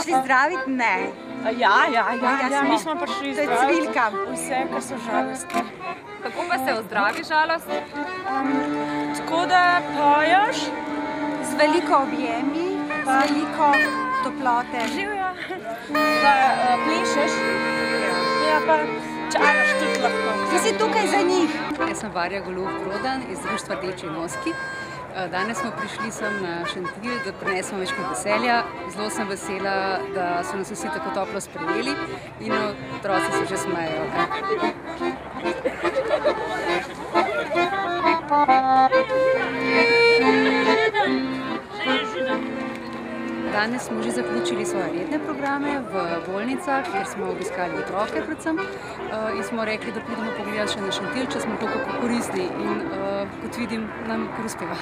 prišli zdraviti? Ne. Ja, mi smo prišli zdraviti. To je Cvilka. Vse, kar so žalostne. Kako pa se ozdravi žalost? Tako da poješ. Z veliko objemi, z veliko toplote. Živja. Da plešeš. Ja, pa čaraš tudi lahko. Ti si tukaj za njih. Jaz sem Varja Golob-Prodan iz društva Rdeči noski. Danes smo prišli sem na Šentilj, da prinesemo več veselja. Zelo sem vesela, da so nas vsi tako toplo sprejeli in otroci se že smejejo. Danes smo že zaključili svoje redne programe v bolnicah, kjer smo obiskali otroke predvsem in smo rekli, da pridemo pogledati še na Šentilj, če smo toliko koristni in kot vidim, nam kar uspeva.